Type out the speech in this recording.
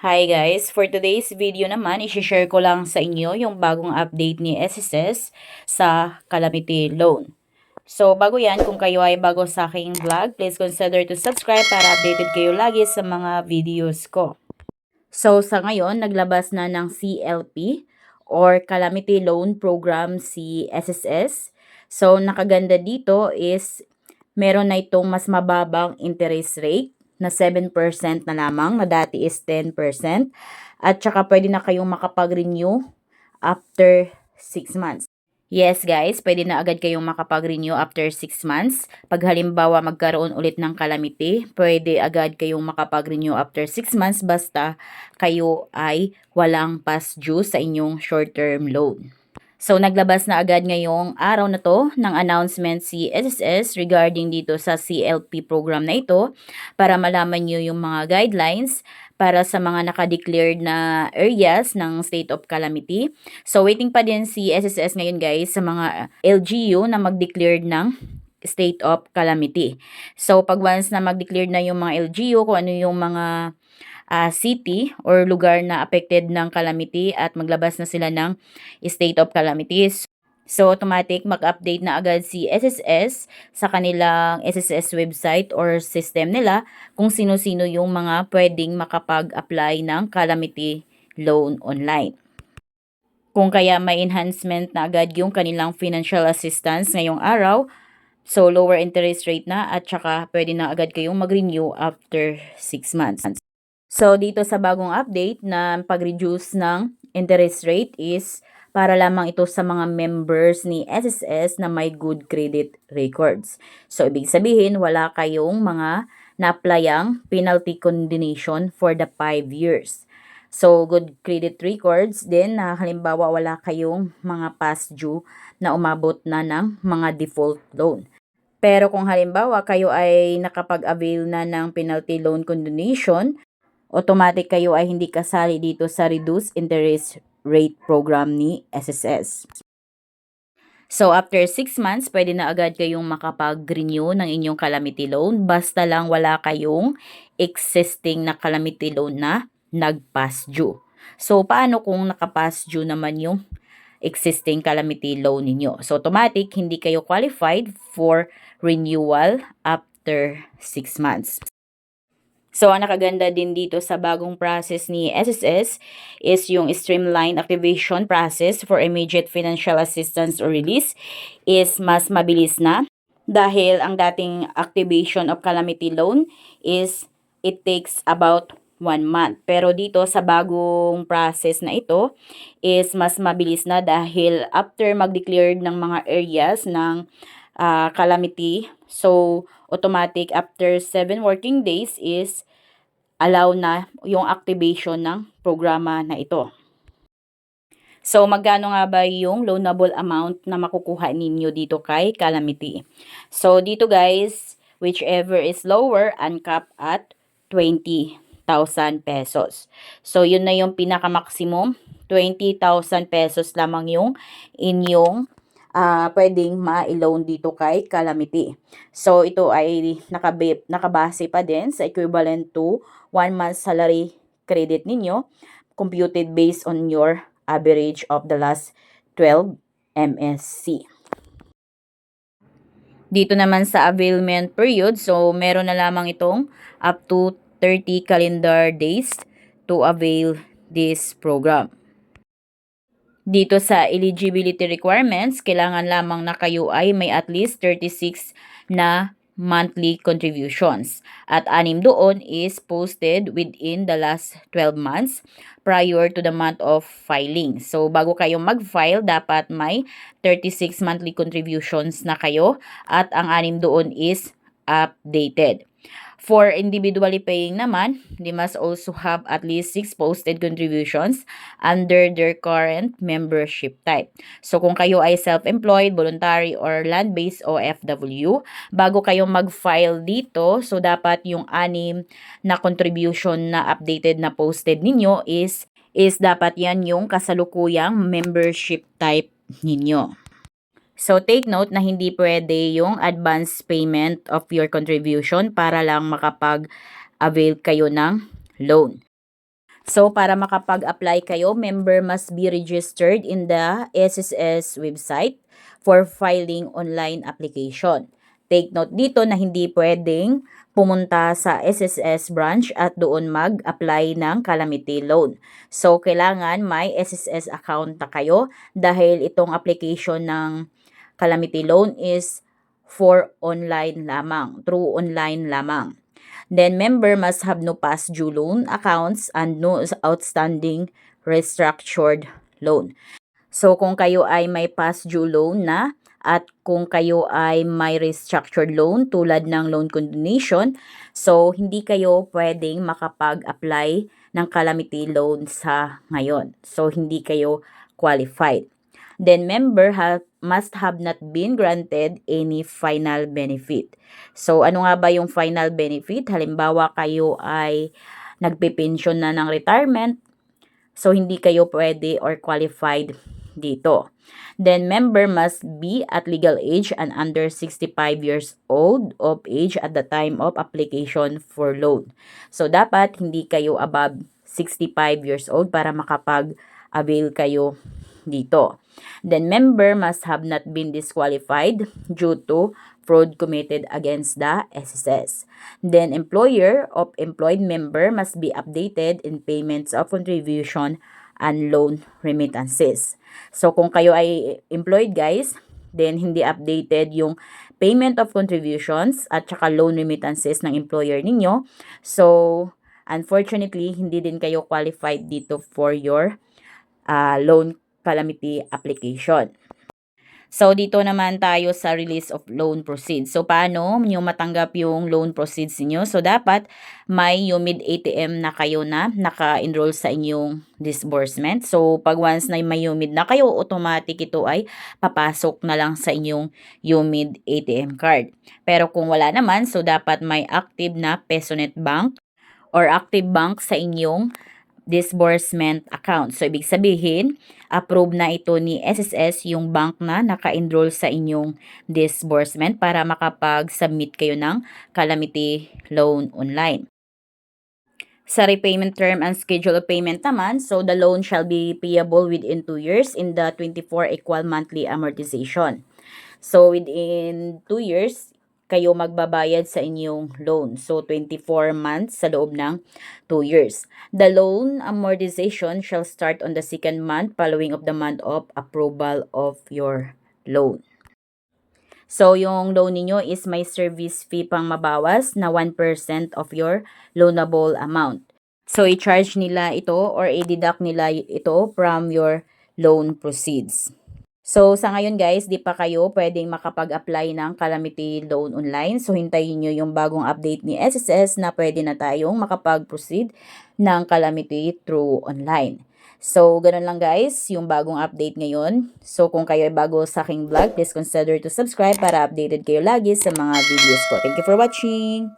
Hi guys! For today's video naman, isi-share ko lang sa inyo yung bagong update ni SSS sa Calamity Loan. So, bago yan, kung kayo ay bago sa aking vlog, please consider to subscribe para updated kayo lagi sa mga videos ko. So, sa ngayon, naglabas na ng CLP or Calamity Loan Program si SSS. So, nakaganda dito is meron na itong mas mababang interest rate na 7% na lamang, na dati is 10%. At saka pwede na kayong makapag-renew after 6 months. Yes guys, pwede na agad kayong makapag-renew after 6 months. Pag halimbawa magkaroon ulit ng calamity, pwede agad kayong makapag-renew after 6 months basta kayo ay walang past due sa inyong short-term loan. So, naglabas na agad ngayong araw na to ng announcement si SSS regarding dito sa CLP program na ito para malaman nyo yung mga guidelines para sa mga nakadeclared na areas ng state of calamity. So, waiting pa din si SSS ngayon guys sa mga LGU na mag-declared ng state of calamity. So, pag once na mag-declared na yung mga LGU, kung ano yung mga city or lugar na affected ng calamity at maglabas na sila ng state of calamities. So, automatic mag-update na agad si SSS sa kanilang SSS website or system nila kung sino-sino yung mga pwedeng makapag-apply ng calamity loan online. Kung kaya may enhancement na agad yung kanilang financial assistance ngayong araw, so lower interest rate na at saka pwede na agad kayong mag-renew after 6 months. So, dito sa bagong update na pag-reduce ng interest rate is para lamang ito sa mga members ni SSS na may good credit records. So, ibig sabihin, wala kayong mga na-applyang penalty condonation for the 5 years. So, good credit records din na halimbawa wala kayong mga past due na umabot na ng mga default loan. Pero kung halimbawa kayo ay nakapag-avail na ng penalty loan condonation, automatic kayo ay hindi kasali dito sa reduced interest rate program ni SSS. So, after 6 months, pwede na agad kayong makapag-renew ng inyong calamity loan basta lang wala kayong existing na calamity loan na nag-past due. So, paano kung naka-past due naman yung existing calamity loan ninyo? So, automatic, hindi kayo qualified for renewal after 6 months. So, ang nakaganda din dito sa bagong process ni SSS is yung streamlined activation process for immediate financial assistance or release is mas mabilis na dahil ang dating activation of calamity loan is it takes about 1 month. Pero dito sa bagong process na ito is mas mabilis na dahil after mag-declared ng mga areas ng calamity, so automatic after 7 working days is allow na yung activation ng programa na ito. So, magkano nga ba yung loanable amount na makukuha ninyo dito kay Calamity? So, dito guys, whichever is lower, uncapped at 20,000 pesos. So, yun na yung pinaka-maximum. 20,000 pesos lamang yung inyong pwedeng ma-loan dito kay Calamity. So, ito ay nakabase pa din sa equivalent to 1 month salary credit ninyo computed based on your average of the last 12 MSC. Dito naman sa availment period, so meron na lamang itong up to 30 calendar days to avail this program. Dito sa eligibility requirements, kailangan lamang na kayo ay may at least 36 na monthly contributions. At 6 doon is posted within the last 12 months prior to the month of filing. So, bago kayo mag-file, dapat may 36 monthly contributions na kayo at ang 6 doon is updated. For individually paying naman, they must also have at least 6 posted contributions under their current membership type. So, kung kayo ay self-employed, voluntary, or land-based OFW, bago kayo mag-file dito, so dapat yung 6 na contribution na updated na posted ninyo is dapat yan yung kasalukuyang membership type ninyo. So, take note na hindi pwede yung advance payment of your contribution para lang makapag-avail kayo ng loan. So, para makapag-apply kayo, member must be registered in the SSS website for filing online application. Take note dito na hindi pwedeng pumunta sa SSS branch at doon mag-apply ng calamity loan. So, kailangan may SSS account na kayo dahil itong application ng calamity loan is for online lamang, through online lamang. Then, member must have no past due loan accounts and no outstanding restructured loan. So, kung kayo ay may past due loan na at kung kayo ay may restructured loan tulad ng loan continuation, so hindi kayo pwedeng makapag-apply ng calamity loan sa ngayon. So, hindi kayo qualified. Then, member must have not been granted any final benefit. So, ano nga ba yung final benefit? Halimbawa, kayo ay nagpe-pension na ng retirement, so hindi kayo pwede or qualified dito. Then, member must be at legal age and under 65 years old of age at the time of application for loan. So, dapat hindi kayo above 65 years old para makapag-avail kayo dito. Then, member must have not been disqualified due to fraud committed against the SSS. Then, employer of employed member must be updated in payments of contribution and loan remittances. So, kung kayo ay employed guys, then hindi updated yung payment of contributions at saka loan remittances ng employer ninyo. So, unfortunately, hindi din kayo qualified dito for your loan calamity application. So, dito naman tayo sa release of loan proceeds. So, paano nyo matanggap yung loan proceeds niyo? So, dapat may UMID ATM na kayo na naka-enroll sa inyong disbursement. So, pag once na may UMID na kayo, automatic ito ay papasok na lang sa inyong UMID ATM card. Pero kung wala naman, so dapat may active na PesoNet Bank or active bank sa inyong disbursement account. So, ibig sabihin, approve na ito ni SSS yung bank na naka-enroll sa inyong disbursement para makapag-submit kayo ng calamity loan online. Sa repayment term and schedule of payment naman, so the loan shall be payable within 2 years in the 24 equal monthly amortization. So, within 2 years, kayo magbabayad sa inyong loan. So, 24 months sa loob ng 2 years. The loan amortization shall start on the second month following of the month of approval of your loan. So, yung loan niyo is may service fee pang mabawas na 1% of your loanable amount. So, i-charge nila ito or i-deduct nila ito from your loan proceeds. So, sa ngayon guys, di pa kayo pwedeng makapag-apply ng calamity loan online. So, hintayin nyo yung bagong update ni SSS na pwede na tayong makapag-proceed ng calamity through online. So, ganun lang guys, yung bagong update ngayon. So, kung kayo ay bago sa aking vlog, please consider to subscribe para updated kayo lagi sa mga videos ko. Thank you for watching!